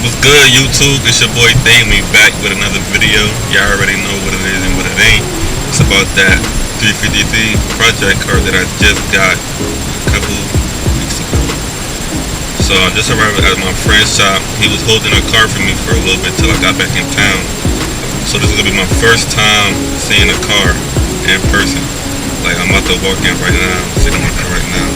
What's good, YouTube? It's your boy Damien back with another video. Y'all already know what it is and what it ain't. It's about that 350D project car that I just got a couple weeks ago. So I just arrived at my friend's shop. He was holding a car for me for a little bit till I got back in town. So this is gonna be my first time seeing a car in person. Like I'm about to walk in right now, sitting in my car right now.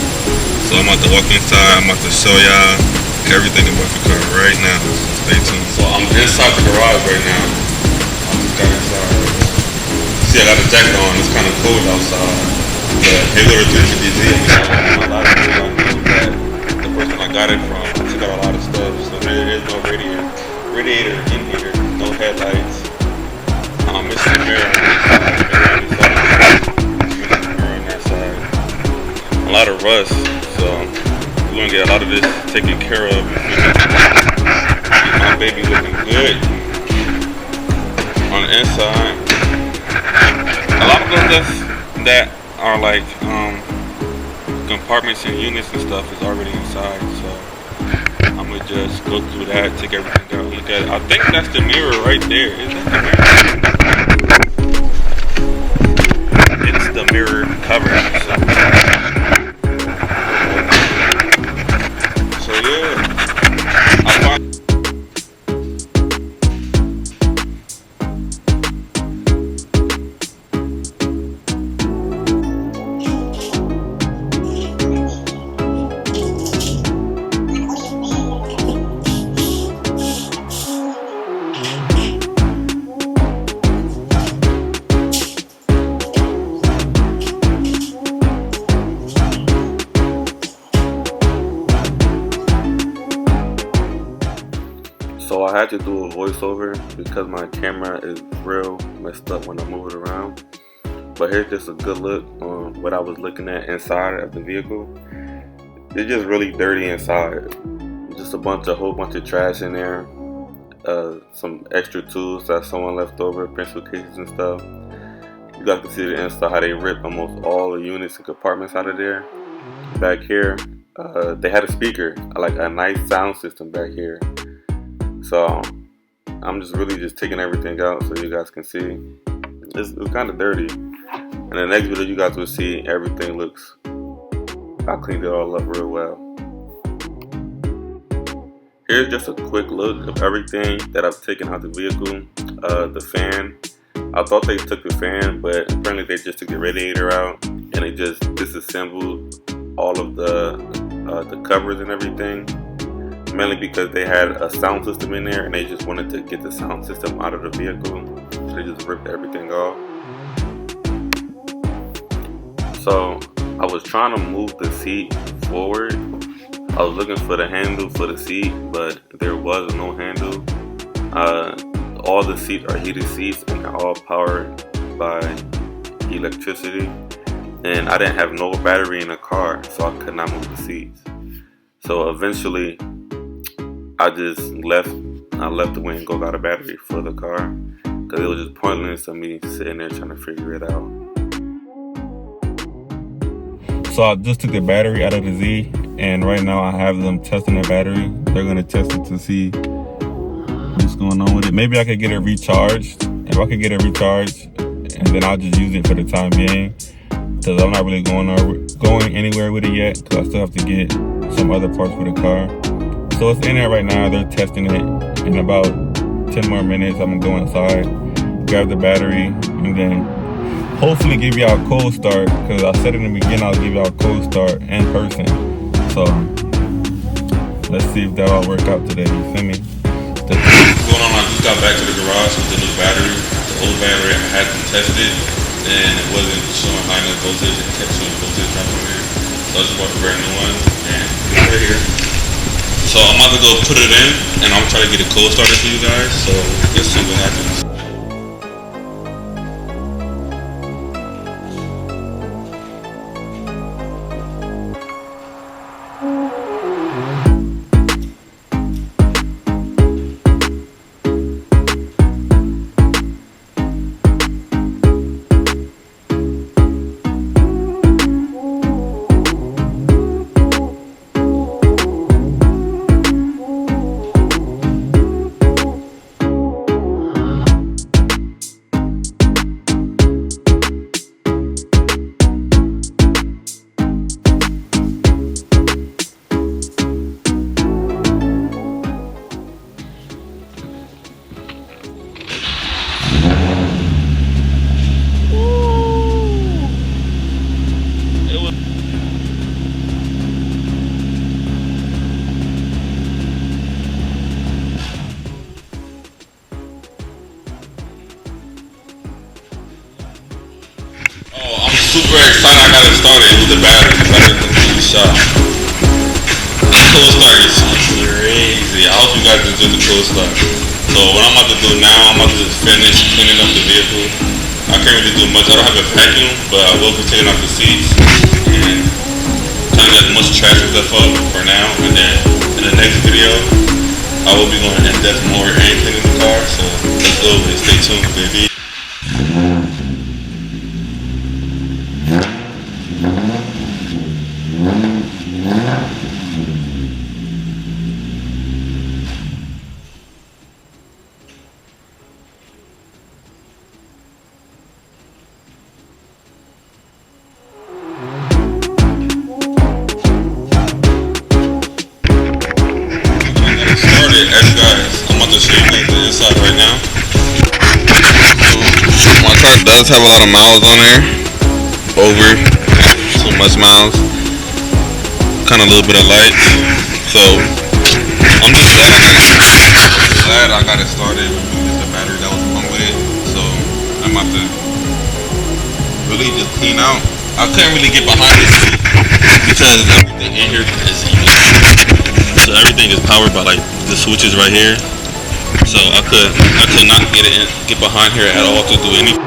So I'm about to walk inside. I'm about to show y'all everything about the car right now. So stay tuned. So I'm inside the garage right now. I just got inside. See, I got the jacket on. It's kind of cold outside. But here go the 350Z. A lot of people don't know that the person I got it from took out a lot of stuff. So there is no radiator in here. No headlights. Missing the mirror on that side. A lot of rust. So we're gonna get a lot of this taken care of. My baby looking good on the inside. A lot of those that are like compartments and units and stuff is already inside. So I'm gonna just go through that, take everything out, look at it. I think that's the mirror right there. Is that the mirror? It's the mirror cover. So yeah, I find. So I had to do a voiceover because my camera is real messed up when I move it around. But here's just a good look on what I was looking at inside of the vehicle. It's just really dirty inside. Just a whole bunch of trash in there. Some extra tools that someone left over, pencil cases and stuff. You guys can see the inside, how they ripped almost all the units and compartments out of there. Back here, they had a speaker, like a nice sound system back here. So I'm just taking everything out so you guys can see. It's kind of dirty. And the next video you guys will see everything looks, I cleaned it all up real well. Here's just a quick look of everything that I've taken out the vehicle. The fan, I thought they took the fan, but apparently they just took the radiator out and they just disassembled all of the covers and everything. Mainly because they had a sound system in there and they just wanted to get the sound system out of the vehicle. So they just ripped everything off. So I was trying to move the seat forward. I was looking for the handle for the seat, but there was no handle. All the seats are heated seats and they're all powered by electricity. And I didn't have no battery in the car, so I could not move the seats. So eventually, I just left the way and go got a battery for the car because it was just pointless of me sitting there trying to figure it out. So I just took the battery out of the Z and right now I have them testing the battery. They're going to test it to see what's going on with it. Maybe I could get it recharged. If I could get it recharged and then I'll just use it for the time being because I'm not really going anywhere with it yet because I still have to get some other parts for the car. So it's in there right now, they're testing it. In about 10 more minutes, I'm gonna go inside, grab the battery, and then hopefully give y'all a cold start, because I said in the beginning I'll give y'all a cold start in person. So let's see if that all work out today, you feel me? What's going on? I just got back to the garage with the new battery. The old battery I had to test it, and it wasn't showing high enough voltage, it kept showing voltage drop on there. So I just bought a brand new one, and it's right here. So I'm about to go put it in and I'm gonna try to get a cold starter for you guys. So let's see what happens. got it started, it was the battery. The battery completely shot. The cold start is crazy. I hope you guys enjoy the cold start. So what I'm about to do now, I'm about to just finish cleaning up the vehicle. I can't really do much. I don't have a vacuum, but I will be taking off the seats and cleaning as much trash and stuff up for now. And then in the next video, I will be going in depth more and cleaning the car. So let's go and stay tuned, baby. As guys, I'm about to show you guys the inside right now. My car does have a lot of miles on there, over so much miles, kind of a little bit of lights. So I'm just glad I got it started. It's the battery that was wrong with it, so I'm about to really just clean out. I couldn't really get behind this because everything in here is even. So everything is powered by like the switches right here. So I could not get behind here at all to do anything.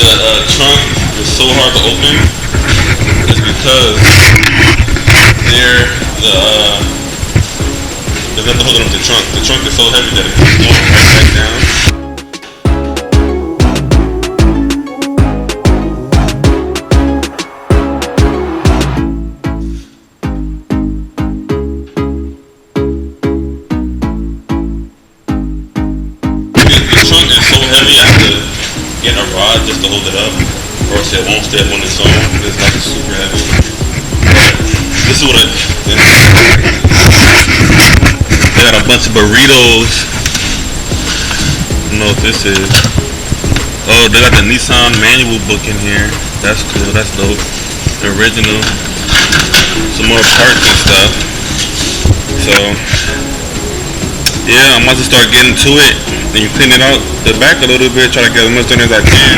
The trunk is so hard to open is because they're got to hold it up the trunk. The trunk is so heavy that it keeps going right back down. The trunk is so heavy, I have to get a rod just to hold it up, or else it won't stay up on its own. It's like super heavy. This is what they got a bunch of burritos. I don't know what this is. Oh, they got the Nissan manual book in here. That's cool. That's dope. The original. Some more parts and stuff. So yeah, I'm about to start getting to it and cleaning out the back a little bit, try to get as much done as I can.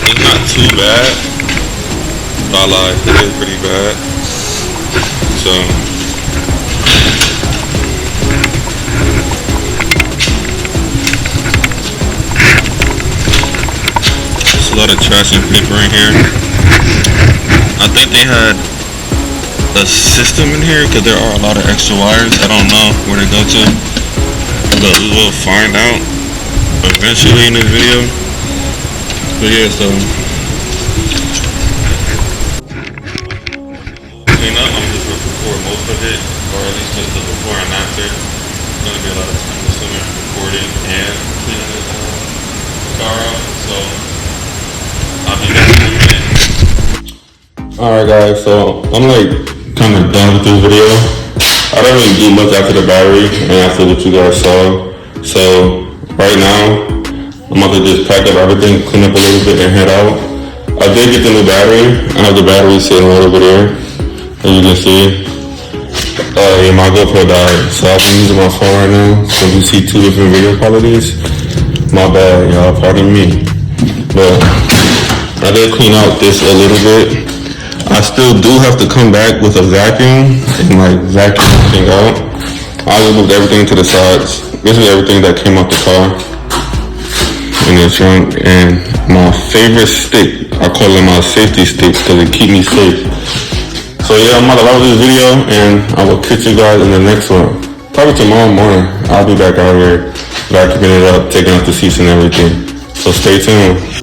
It's not too bad. Not lie, it is pretty bad. So there's a lot of trash and paper in here. I think they had a system in here because there are a lot of extra wires. I don't know where to go to, but we will find out eventually in this video. But yeah, so clean up. I'm just gonna record most of it, or at least just the before and after. It's gonna be a lot of time consuming recording and cleaning the car out. So I'll be back in a minute. Alright guys, so I'm like kind of done with this video. I don't really do much after the battery and after what you guys saw. So right now I'm about to just pack up everything, clean up a little bit and head out. I did get the new battery. I have the battery sitting right over there, as you can see. Yeah, my GoPro died, so I've been using my phone right now. So you see two different video qualities. My bad, y'all, pardon me. But I did clean out this a little bit. I still do have to come back with a vacuum and like vacuum everything out. I just moved everything to the sides. This is everything that came out the car in the trunk, and my favorite stick, I call it my safety stick because it keeps me safe. So yeah, I'm about to love this video and I will catch you guys in the next one. Probably tomorrow morning. I'll be back out here vacuuming it up, taking out the seats and everything. So stay tuned.